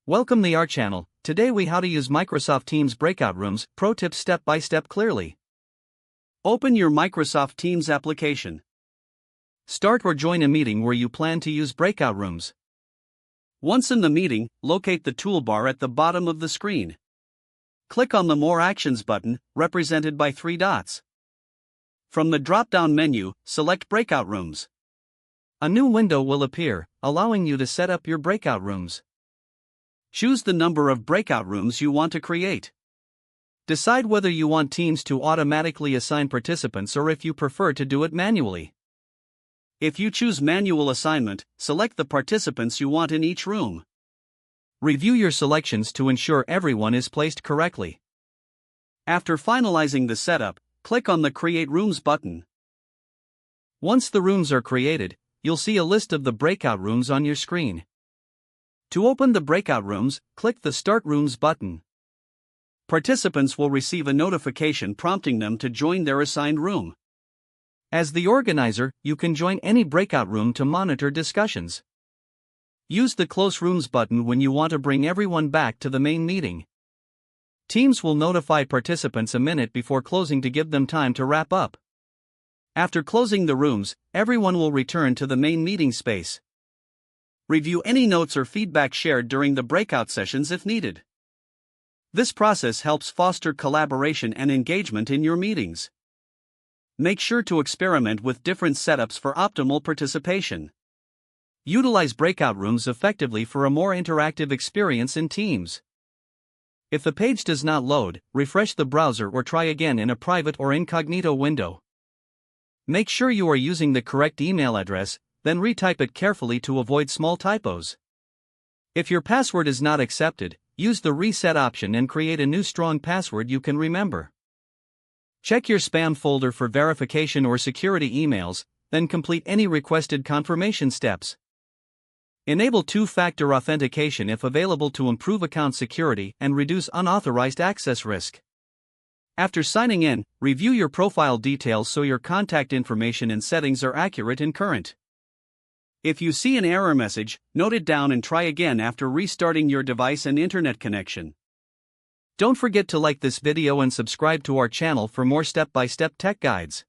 Welcome to our channel. Today we how to use Microsoft Teams breakout rooms, pro tips step by step clearly. Open your Microsoft Teams application. Start or join a meeting where you plan to use breakout rooms. Once in the meeting, locate the toolbar at the bottom of the screen. Click on the More Actions button, represented by 3 dots. From the drop-down menu, select Breakout Rooms. A new window will appear, allowing you to set up your breakout rooms. Choose the number of breakout rooms you want to create. Decide whether you want Teams to automatically assign participants or if you prefer to do it manually. If you choose manual assignment, select the participants you want in each room. Review your selections to ensure everyone is placed correctly. After finalizing the setup, click on the Create Rooms button. Once the rooms are created, you'll see a list of the breakout rooms on your screen. To open the breakout rooms, click the Start Rooms button. Participants will receive a notification prompting them to join their assigned room. As the organizer, you can join any breakout room to monitor discussions. Use the Close Rooms button when you want to bring everyone back to the main meeting. Teams will notify participants a minute before closing to give them time to wrap up. After closing the rooms, everyone will return to the main meeting space. Review any notes or feedback shared during the breakout sessions if needed. This process helps foster collaboration and engagement in your meetings. Make sure to experiment with different setups for optimal participation. Utilize breakout rooms effectively for a more interactive experience in Teams. If the page does not load, refresh the browser or try again in a private or incognito window. Make sure you are using the correct email address, then retype it carefully to avoid small typos. If your password is not accepted, use the reset option and create a new strong password you can remember. Check your spam folder for verification or security emails, then complete any requested confirmation steps. Enable two-factor authentication if available to improve account security and reduce unauthorized access risk. After signing in, review your profile details so your contact information and settings are accurate and current. If you see an error message, note it down and try again after restarting your device and internet connection. Don't forget to like this video and subscribe to our channel for more step-by-step tech guides.